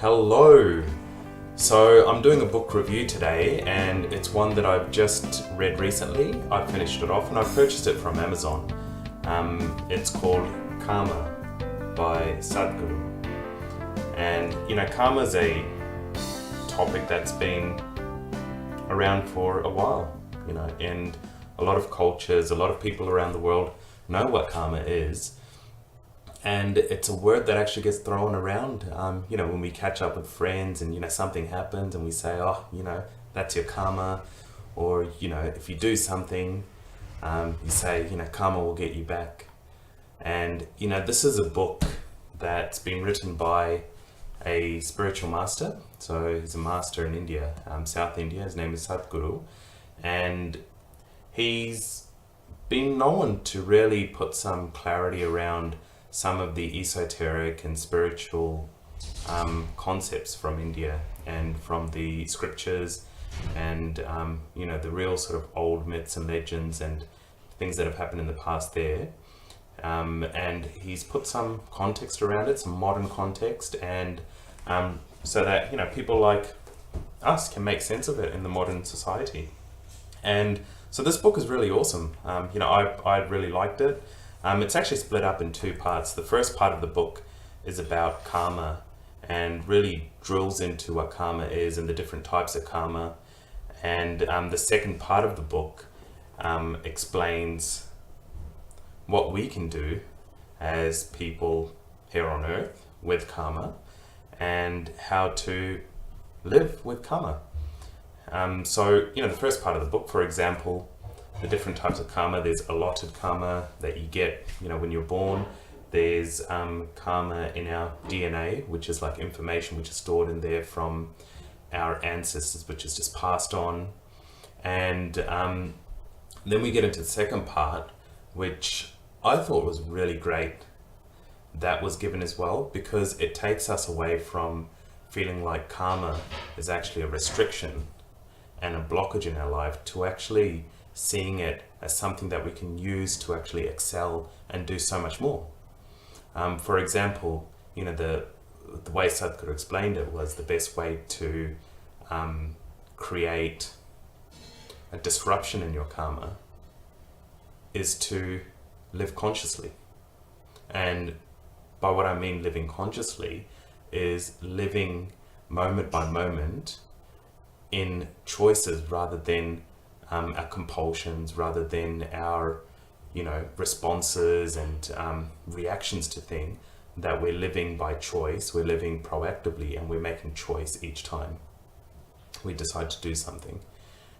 Hello! So I'm doing a book review today, and it's one that I've just read recently. I finished it off and I purchased it from Amazon. It's called Karma by Sadhguru. And karma is a topic that's been around for a while, and a lot of cultures, a lot of people around the world know what karma is. And it's a word that actually gets thrown around, when we catch up with friends and, something happens and we say, oh, that's your karma. Or, if you do something, you say, karma will get you back. And, this is a book that's been written by a spiritual master. So he's a master in India, South India. His name is Sadhguru. And he's been known to really put some clarity around some of the esoteric and spiritual concepts from India and from the scriptures and the real sort of old myths and legends and things that have happened in the past there. And he's put some context around it, some modern context, and so that people like us can make sense of it in the modern society. And so this book is really awesome. I really liked it. It's actually split up in two parts. The first part of the book is about karma and really drills into what karma is and the different types of karma. And the second part of the book explains what we can do as people here on earth with karma and how to live with karma. So the first part of the book, for example, the different types of karma. There's allotted karma that you get, when you're born. There's karma in our DNA, which is like information which is stored in there from our ancestors, which is just passed on. And then we get into the second part, which I thought was really great. That was given as well, because it takes us away from feeling like karma is actually a restriction and a blockage in our life to actually seeing it as something that we can use to actually excel and do so much more. For example, the way Sadhguru explained it was the best way to create a disruption in your karma is to live consciously. And by what I mean living consciously is living moment by moment in choices rather than our compulsions, rather than our, responses and reactions to things, that we're living by choice, we're living proactively, and we're making choice each time we decide to do something.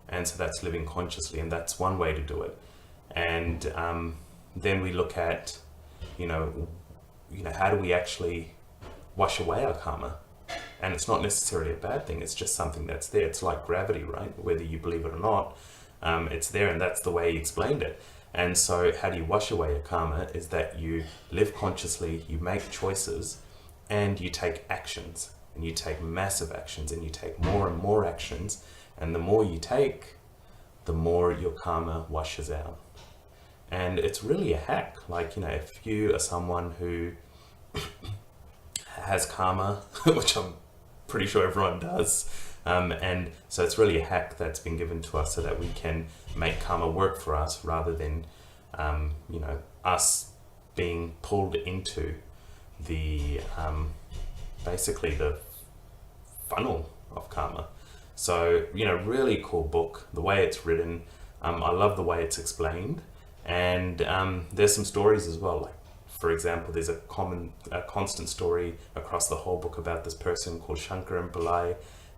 And so that's living consciously, and that's one way to do it. And then we look at, how do we actually wash away our karma? And it's not necessarily a bad thing, it's just something that's there. It's like gravity, right? Whether you believe it or not, it's there, and that's the way he explained it. And so how do you wash away your karma is that you live consciously, you make choices, and you take actions, and you take massive actions, and you take more and more actions, and the more you take, the more your karma washes out. And it's really a hack. Like, if you are someone who has karma, which I'm pretty sure everyone does, and so it's really a hack that's been given to us so that we can make karma work for us rather than us being pulled into the basically the funnel of karma. So really cool book, the way it's written. I love the way it's explained, and there's some stories as well. Like, for example, there's a constant story across the whole book about this person called Shankar,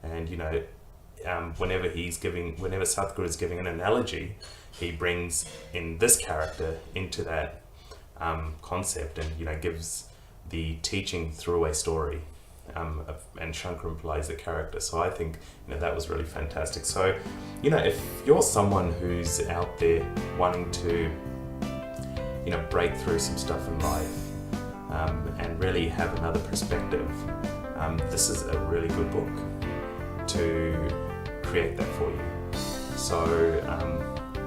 and whenever Sadhguru is giving an analogy, he brings in this character into that concept, and gives the teaching through a story, and Shankar is the character. So I think that was really fantastic. So if you're someone who's out there wanting to break through some stuff in life, and really have another perspective, this is a really good book to create that for you. So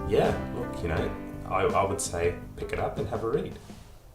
look, I would say pick it up and have a read.